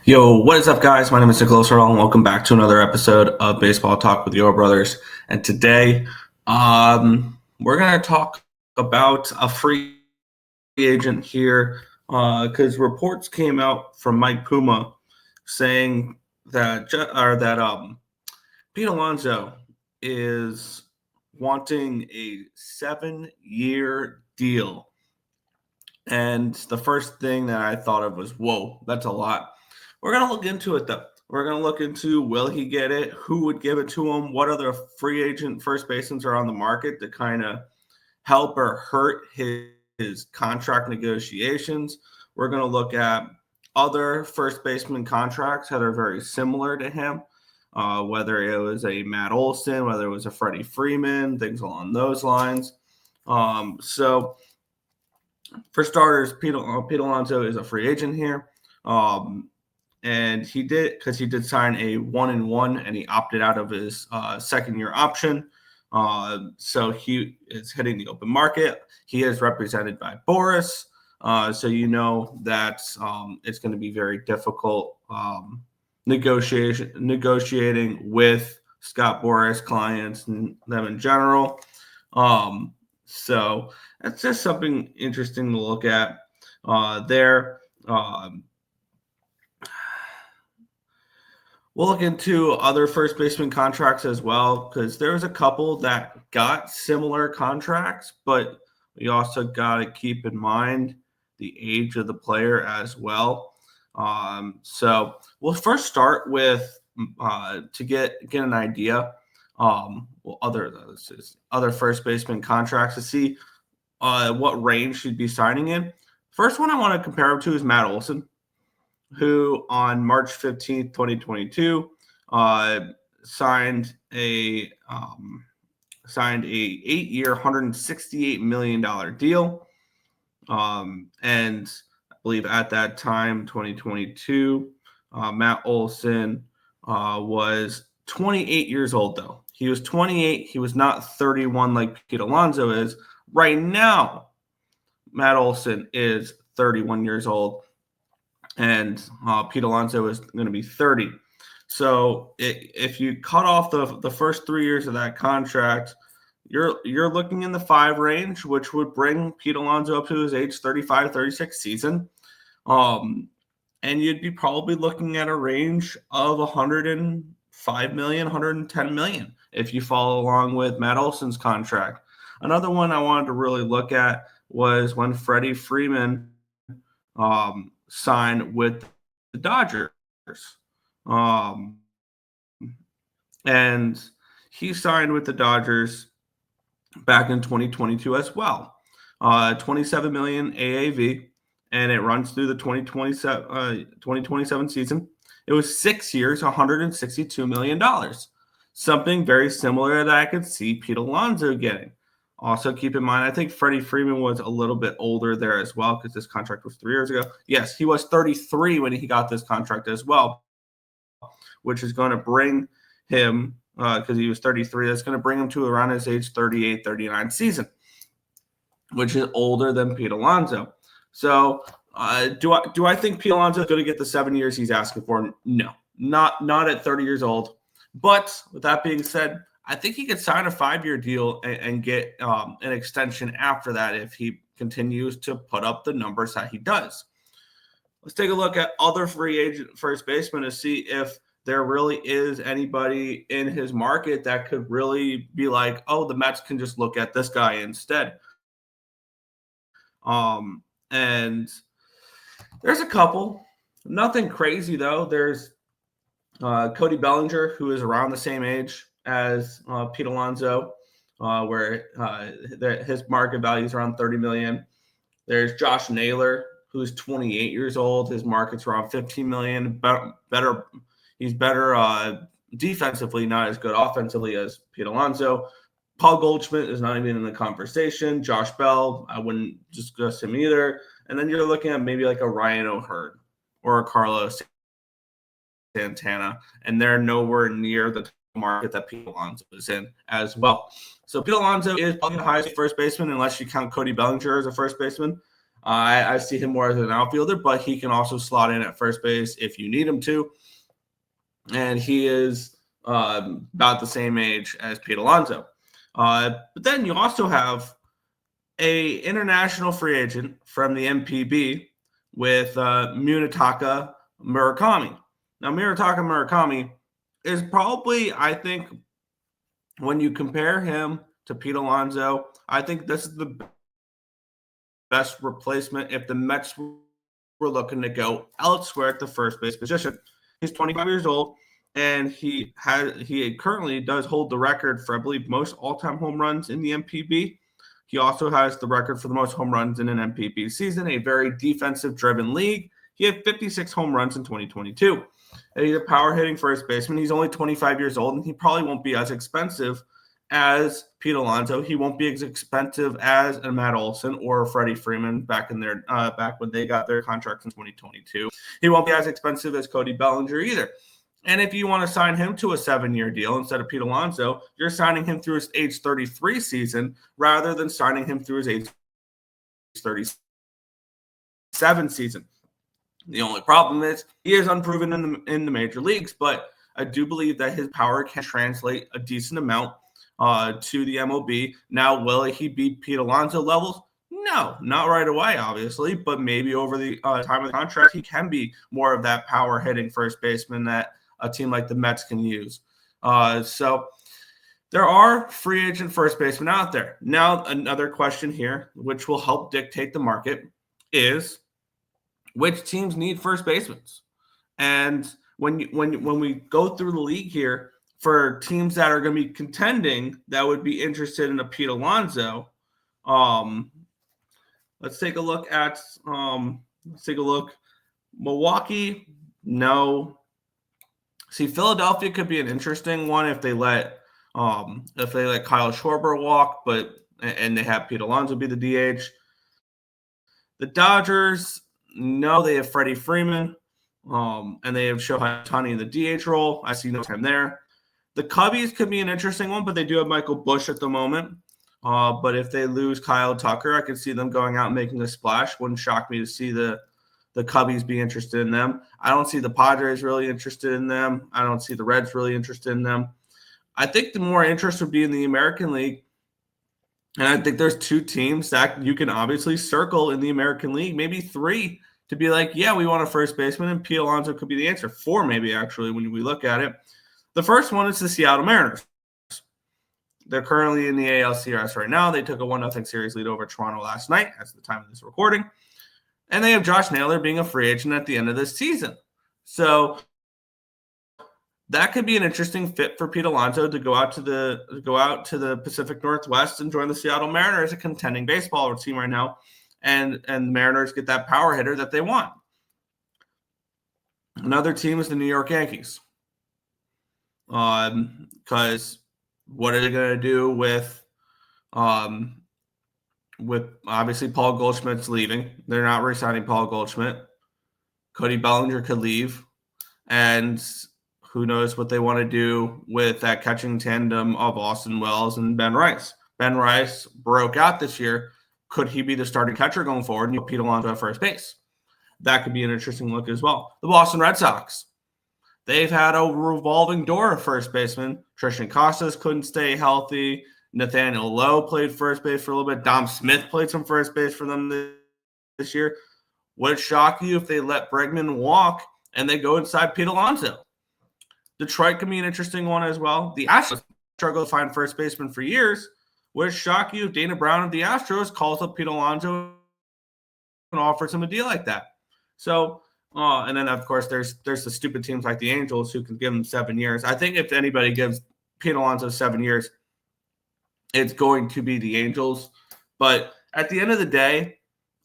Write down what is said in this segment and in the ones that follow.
Yo, what is up, guys? My name is Nicholas Earl, and welcome back to another episode of Baseball Talk with Your Brothers. And today, we're going to talk about a free agent here because reports came out from Mike Puma saying that Pete Alonso is wanting a 7-year deal. And the first thing that I thought of was, whoa, that's a lot. We're going to look into it, though. We're going to look into will he get it? Who would give it to him? What other free agent first basements are on the market to kind of help or hurt his contract negotiations? We're going to look at other first baseman contracts that are very similar to him, whether it was a Matt Olson, whether it was a Freddie Freeman, things along those lines. So for starters, Pete Alonso is a free agent here. And he did sign a 1-1 and he opted out of his second year option. So he is hitting the open market. He is represented by Boris. So you know that it's going to be very difficult negotiating with Scott Boras clients and them in general. So that's just something interesting to look at there. We'll look into other first baseman contracts as well because there was a couple that got similar contracts, but we also got to keep in mind the age of the player as well. So we'll first start with to get an idea. Other first baseman contracts to see what range she'd be signing in. First one I want to compare him to is Matt Olson, who on March 15th, 2022, signed a 8-year, $168 million deal. And I believe at that time, 2022, Matt Olson was 28 years old, though. He was 28. He was not 31 like Pete Alonso is. Right now, Matt Olson is 31 years old, and Pete Alonso is going to be 30. So if you cut off the first 3 years of that contract, you're looking in the 5 range, which would bring Pete Alonso up to his age 35, 36 season. And you'd be probably looking at a range of 105 million, 110 million if you follow along with Matt Olson's contract. Another one I wanted to really look at was when Freddie Freeman signed with the Dodgers. And he signed with the Dodgers back in 2022 as well. 27 million AAV, and it runs through the 2027 season. It was 6 years, $162 million. Something very similar that I could see Pete Alonso getting. Also, keep in mind, I think Freddie Freeman was a little bit older there as well because this contract was 3 years ago. Yes, he was 33 when he got this contract as well, which is going to bring him, because he was 33, that's going to bring him to around his age 38, 39 season, which is older than Pete Alonso. So do I think Pete Alonso is going to get the 7 years he's asking for? No, not at 30 years old. But with that being said, I think he could sign a 5-year deal and get an extension after that if he continues to put up the numbers that he does. Let's take a look at other free agent first basemen to see if there really is anybody in his market that could really be like, oh, the Mets can just look at this guy instead. And there's a couple. Nothing crazy, though. There's Cody Bellinger, who is around the same age as Pete Alonso, where his market value is around $30 million. There's Josh Naylor, who's 28 years old. His market's around $15 million. He's better defensively, not as good offensively as Pete Alonso. Paul Goldschmidt is not even in the conversation. Josh Bell, I wouldn't discuss him either. And then you're looking at maybe like a Ryan O'Hearn or a Carlos Santana, and they're nowhere near the market that Pete Alonso is in as well. So Pete Alonso is probably the highest first baseman unless you count Cody Bellinger as a first baseman. I see him more as an outfielder, but he can also slot in at first base if you need him to. And he is about the same age as Pete Alonso. But then you also have a international free agent from the MPB with Munetaka Murakami. Now, Munetaka Murakami is probably, I think, when you compare him to Pete Alonso, I think this is the best replacement if the Mets were looking to go elsewhere at the first base position. He's 25 years old, and he currently does hold the record for, I believe, most all-time home runs in the MPB. He also has the record for the most home runs in an MPB season, a very defensive-driven league. He had 56 home runs in 2022. And he's a power-hitting first baseman. He's only 25 years old, and he probably won't be as expensive as Pete Alonso. He won't be as expensive as a Matt Olson or Freddie Freeman back when they got their contracts in 2022. He won't be as expensive as Cody Bellinger either. And if you want to sign him to a 7-year deal instead of Pete Alonso, you're signing him through his age 33 season rather than signing him through his age 37 season. The only problem is he is unproven in the major leagues, but I do believe that his power can translate a decent amount to the MLB. Now, will he beat Pete Alonso levels? No, not right away, obviously, but maybe over the time of the contract, he can be more of that power-hitting first baseman that a team like the Mets can use. So there are free agent first basemen out there. Now, another question here, which will help dictate the market, is which teams need first basemen? And when we go through the league here, for teams that are going to be contending that would be interested in a Pete Alonso, let's take a look. Milwaukee, no. See, Philadelphia could be an interesting one if they let Kyle Schwarber walk, and they have Pete Alonso be the DH. The Dodgers, no, they have Freddie Freeman, and they have Shohei Ohtani in the DH role. I see no time there. The Cubbies could be an interesting one, but they do have Michael Busch at the moment. But if they lose Kyle Tucker, I could see them going out and making a splash. Wouldn't shock me to see the Cubbies be interested in them. I don't see the Padres really interested in them. I don't see the Reds really interested in them. I think the more interest would be in the American League. And I think there's 2 teams that you can obviously circle in the American League, maybe 3, to be like, yeah, we want a first baseman, and Pete Alonso could be the answer. 4 maybe, actually, when we look at it. The first one is the Seattle Mariners. They're currently in the ALCS right now. They took a 1-0 series lead over Toronto last night, as the time of this recording. And they have Josh Naylor being a free agent at the end of this season. So that could be an interesting fit for Pete Alonso to go out to the Pacific Northwest and join the Seattle Mariners, a contending baseball team right now, and the Mariners get that power hitter that they want. Another team is the New York Yankees. Because what are they going to do with obviously Paul Goldschmidt's leaving? They're not re-signing Paul Goldschmidt. Cody Bellinger could leave, and who knows what they want to do with that catching tandem of Austin Wells and Ben Rice. Ben Rice broke out this year. Could he be the starting catcher going forward and Pete Alonso at first base? That could be an interesting look as well. The Boston Red Sox. They've had a revolving door of first baseman. Tristan Casas couldn't stay healthy. Nathaniel Lowe played first base for a little bit. Dom Smith played some first base for them this year. Would it shock you if they let Bregman walk and they go inside Pete Alonso? Detroit can be an interesting one as well. The Astros struggled to find first baseman for years. Would it shock you if Dana Brown of the Astros calls up Pete Alonso and offers him a deal like that? So, and then, of course, there's the stupid teams like the Angels who can give him 7 years. I think if anybody gives Pete Alonso 7 years, it's going to be the Angels. But at the end of the day,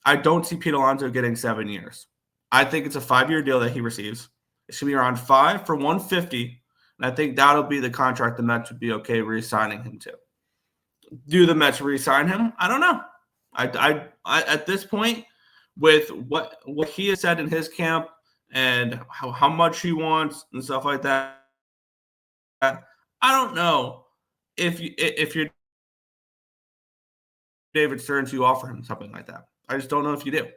I don't see Pete Alonso getting 7 years. I think it's a 5-year deal that he receives. It should be around 5 for $150, and I think that'll be the contract the Mets would be okay re-signing him to. Do the Mets re-sign him? I don't know. I at this point, with what he has said in his camp and how much he wants and stuff like that, I don't know if you're David Stearns, you offer him something like that. I just don't know if you do.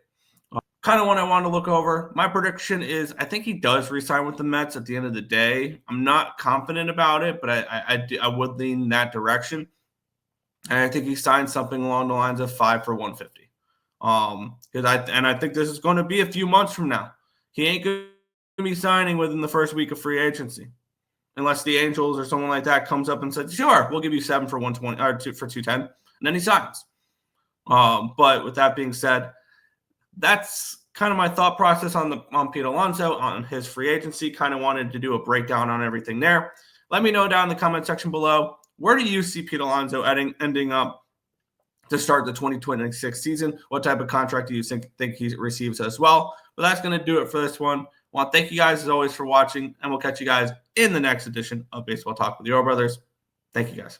Kind of one I want to look over. My prediction is I think he does resign with the Mets at the end of the day. I'm not confident about it, but I would lean that direction. And I think he signs something along the lines of 5 for 150. I think this is going to be a few months from now. He ain't going to be signing within the first week of free agency, unless the Angels or someone like that comes up and says, "Sure, we'll give you 7 for 120 or 2 for 210," and then he signs. But with that being said, that's kind of my thought process on Pete Alonso, on his free agency. Kind of wanted to do a breakdown on everything there. Let me know down in the comment section below, where do you see Pete Alonso ending up to start the 2026 season? What type of contract do you think he receives as well? But that's going to do it for this one. I want to thank you guys as always for watching, and we'll catch you guys in the next edition of Baseball Talk with your Brothers. Thank you guys.